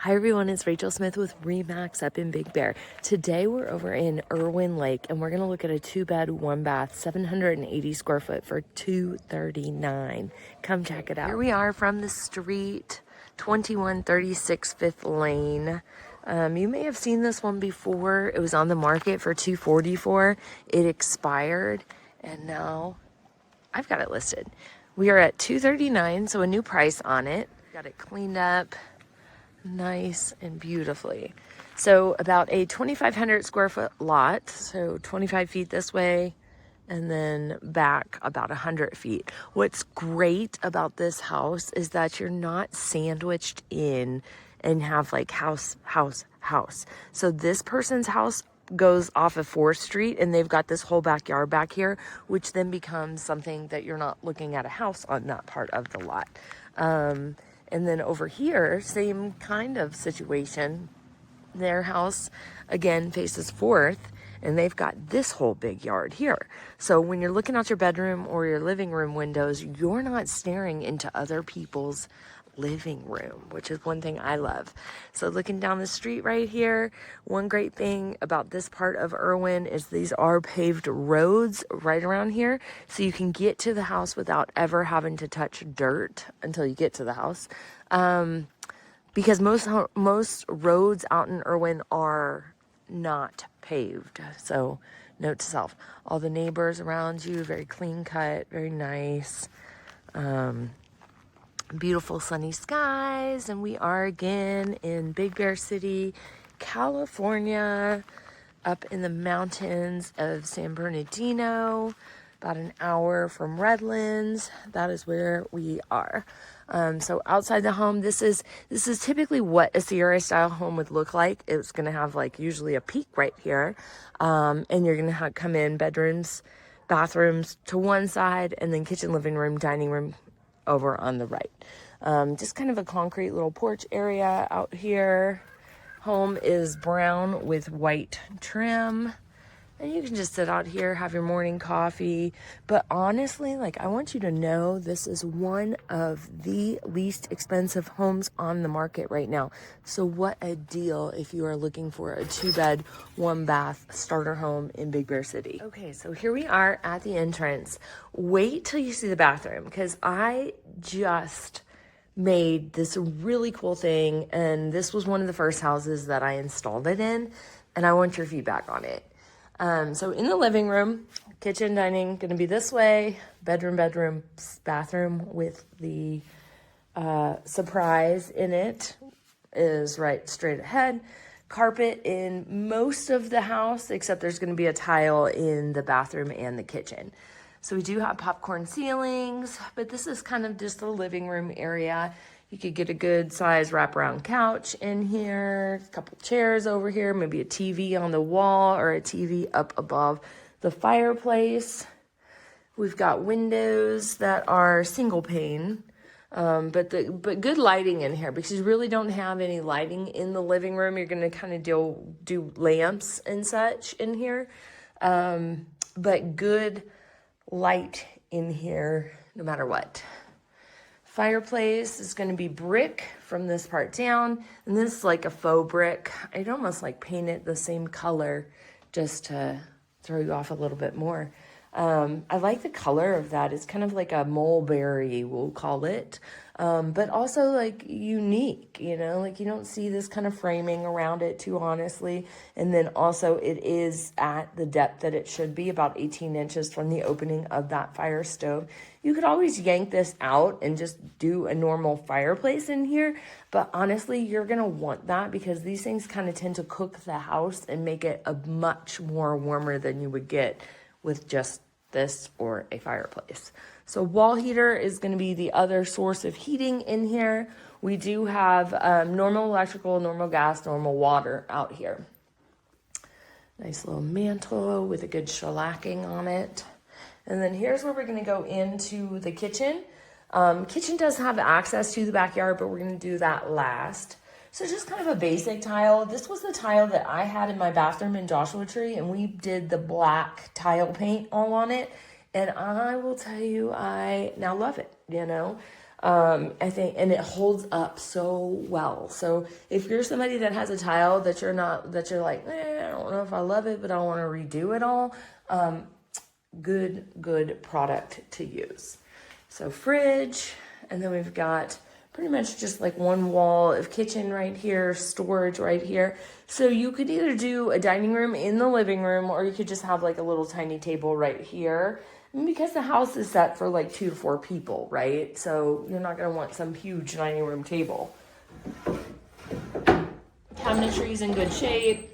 Hi everyone, it's Rachel Smith with Remax up in Big Bear. Today we're over in Irwin Lake and we're gonna look at a 2-bed, 1-bath, 780 square foot for $239. Come check it out. Here we are from the street, 2136 5th Lane. You may have seen this one before. It was on the market for $244. It expired and now I've got it listed. We are at $239, so a new price on it. Got it cleaned up nice and beautifully. So about a 2,500 square foot lot, so 25 feet this way and then back about 100 feet. What's great about this house is that you're not sandwiched in and have like house. So this person's house goes off of 4th Street and they've got this whole backyard back here, which then becomes something that you're not looking at a house on that part of the lot. And then over here, same kind of situation. Their house, again, faces 4th, and they've got this whole big yard here. So when you're looking out your bedroom or your living room windows, you're not staring into other people's living room, which is one thing I love. So looking down the street right here, one great thing about this part of Irwin is these are paved roads right around here, so you can get to the house without ever having to touch dirt until you get to the house. Because most roads out in Irwin are not paved. So note to self, all the neighbors around you, very clean cut, very nice. Beautiful sunny skies, and we are again in Big Bear City, California, up in the mountains of San Bernardino, about an hour from Redlands. That is where we are. So outside the home, this is typically what a Sierra style home would look like. It's going to have like usually a peak right here, and you're going to come in bedrooms, bathrooms to one side, and then kitchen, living room, dining room over on the right. Just kind of a concrete little porch area out here. Home is brown with white trim. And you can just sit out here, have your morning coffee. But honestly, like, I want you to know this is one of the least expensive homes on the market right now. So what a deal if you are looking for a 2-bed, 1-bath starter home in Big Bear City. Okay, so here we are at the entrance. Wait till you see the bathroom, because I just made this really cool thing. And this was one of the first houses that I installed it in. And I want your feedback on it. So in the living room, kitchen, dining, going to be this way, bedroom, bathroom with the surprise in it is right straight ahead. Carpet in most of the house, except there's going to be a tile in the bathroom and the kitchen. So we do have popcorn ceilings, but this is kind of just the living room area. You could get a good size wraparound couch in here, a couple chairs over here, maybe a TV on the wall or a TV up above the fireplace. We've got windows that are single pane, but good lighting in here, because you really don't have any lighting in the living room. You're going to kind of do lamps and such in here, but good light in here no matter what. Fireplace is going to be brick from this part down, and this is like a faux brick. I'd almost like paint it the same color just to throw you off a little bit more. I like the color of that. It's kind of like a mulberry, we'll call it, but also like unique, you know, like you don't see this kind of framing around it too honestly. And then also it is at the depth that it should be, about 18 inches from the opening of that fire stove. You could always yank this out and just do a normal fireplace in here, but honestly, you're going to want that because these things kind of tend to cook the house and make it a much more warmer than you would get with just this or a fireplace. So wall heater is going to be the other source of heating in here. We do have normal electrical, normal gas, normal water out here. Nice little mantle with a good shellacking on it. And then here's where we're going to go into the kitchen. Kitchen does have access to the backyard, but we're going to do that last. So just kind of a basic tile. This was the tile that I had in my bathroom in Joshua Tree, and we did the black tile paint all on it. And I will tell you, I now love it, you know. I think, and it holds up so well. So if you're somebody that has a tile that you're like, I don't know if I love it, but I don't want to redo it all. Good product to use. So fridge, and then we've got pretty much just like one wall of kitchen right here, storage right here. So you could either do a dining room in the living room, or you could just have like a little tiny table right here. And because the house is set for like 2 to 4 people, right? So you're not going to want some huge dining room table. Cabinetry is in good shape.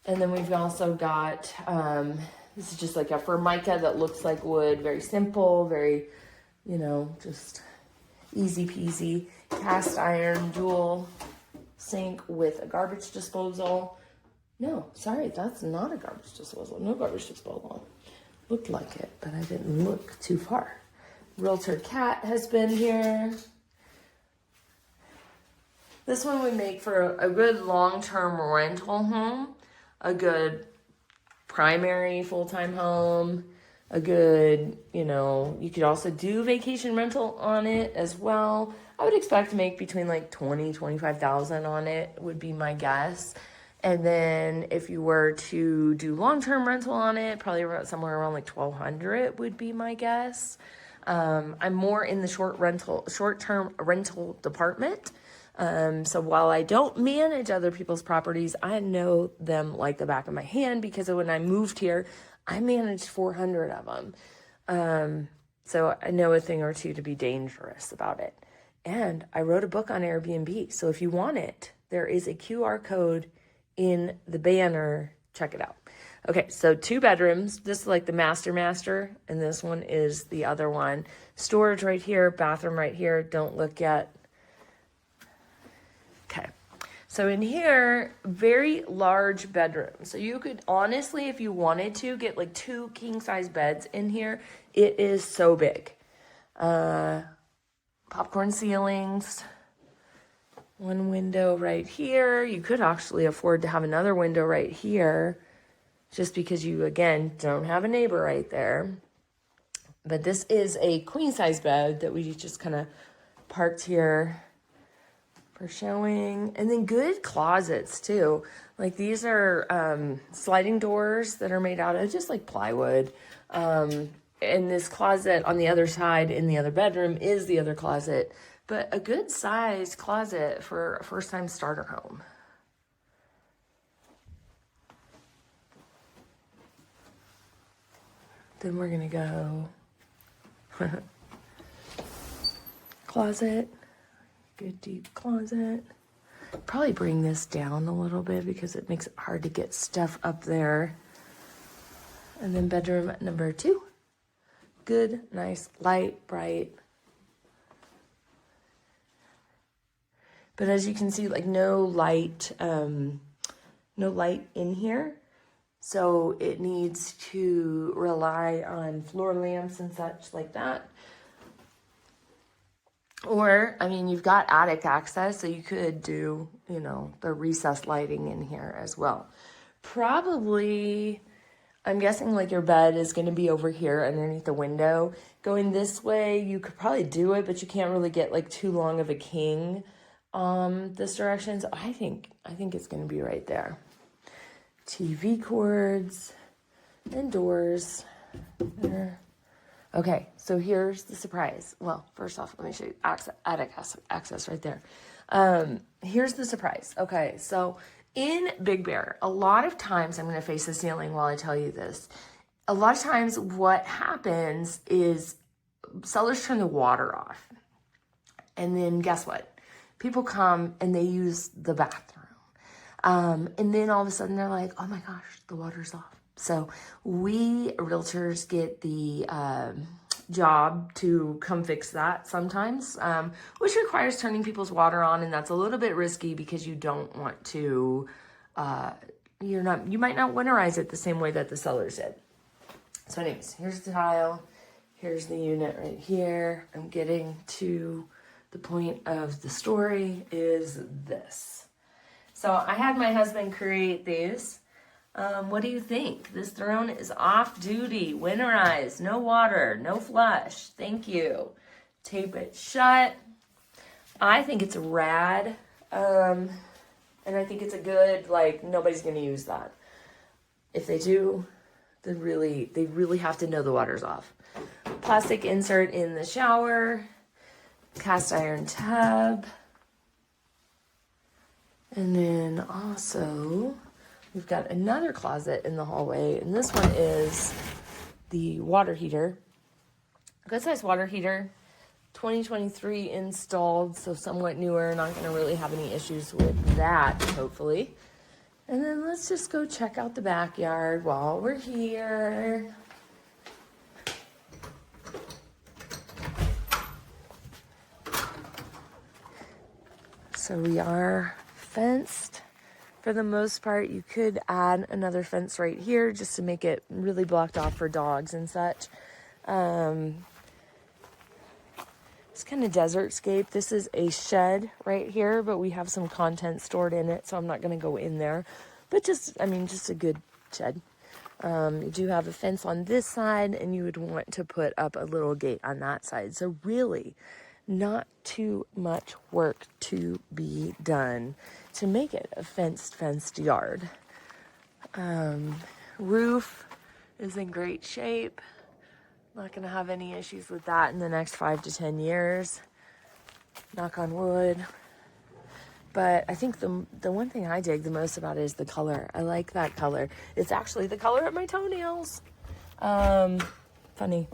And then we've also got, this is just like a Formica that looks like wood. Very simple, very, just easy peasy. Cast iron dual sink with a garbage disposal. No, sorry, that's not a garbage disposal. No garbage disposal. Looked like it, but I didn't look too far. Realtor cat has been here. This one would make for a good long-term rental home, a good primary full-time home, a good, you could also do vacation rental on it as well. I would expect to make between like 20, 25,000 on it would be my guess. And then if you were to do long-term rental on it, probably somewhere around like 1,200 would be my guess. I'm more in the short-term rental department. So while I don't manage other people's properties, I know them like the back of my hand, because when I moved here, I managed 400 of them. So I know a thing or two to be dangerous about it. And I wrote a book on Airbnb. So if you want it, there is a QR code in the banner. Check it out. Okay, so 2 bedrooms. This is like the master, and this one is the other one. Storage right here, bathroom right here. Don't look yet. Okay, so in here, very large bedroom. So you could honestly, if you wanted to, get like 2 king-size beds in here. It is so big. Popcorn ceilings. 1 window right here. You could actually afford to have another window right here, just because you, again, don't have a neighbor right there. But this is a queen-size bed that we just kind of parked here for showing. And then good closets too. Like these are sliding doors that are made out of just like plywood. And this closet on the other side in the other bedroom is the other closet. But a good size closet for a first-time starter home. Then we're gonna go closet, good deep closet. Probably bring this down a little bit because it makes it hard to get stuff up there. And then bedroom number 2. Good, nice, light, bright. But as you can see, like no light in here. So it needs to rely on floor lamps and such like that. Or, I mean, you've got attic access, so you could do, the recessed lighting in here as well. Probably, I'm guessing like your bed is going to be over here underneath the window. Going this way, you could probably do it, but you can't really get like too long of a king this direction. So I think it's going to be right there. TV cords and doors there. Okay, so here's the surprise. Well, first off, let me show you attic access right there. Here's the surprise. Okay, so in Big Bear, a lot of times, I'm going to face the ceiling while I tell you this. A lot of times what happens is sellers turn the water off. And then guess what? People come and they use the bathroom. And then all of a sudden they're like, oh my gosh, the water's off. So we realtors get the job to come fix that sometimes, which requires turning people's water on. And that's a little bit risky because you don't want to, you might not winterize it the same way that the sellers did. So anyways, here's the tile. Here's the unit right here. I'm getting to the point of the story is this. So I had my husband create these. What do you think? This throne is off duty, winterized, no water, no flush. Thank you. Tape it shut. I think it's rad. And I think it's a good, like, nobody's going to use that. If they do, they really have to know the water's off. Plastic insert in the shower. Cast iron tub. And then also, we've got another closet in the hallway, and this one is the water heater. Good size water heater, 2023 installed, so somewhat newer. Not going to really have any issues with that, hopefully. And then let's just go check out the backyard while we're here. So we are fenced for the most part. You could add another fence right here just to make it really blocked off for dogs and such. It's kind of desert-scape. This is a shed right here, but we have some content stored in it, so I'm not going to go in there. But just a good shed. You do have a fence on this side, and you would want to put up a little gate on that side. So really, not too much work to be done to make it a fenced yard. Roof is in great shape. Not going to have any issues with that in the next 5 to 10 years. Knock on wood. But I think the one thing I dig the most about it is the color. I like that color. It's actually the color of my toenails. Funny.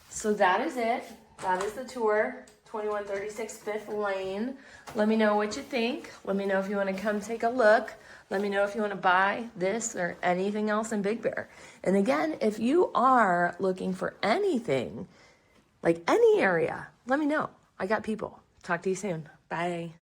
So that is it. That is the tour. 2136 5th Lane. Let me know what you think. Let me know if you want to come take a look. Let me know if you want to buy this or anything else in Big Bear. And again, if you are looking for anything, like any area, let me know. I got people. Talk to you soon. Bye.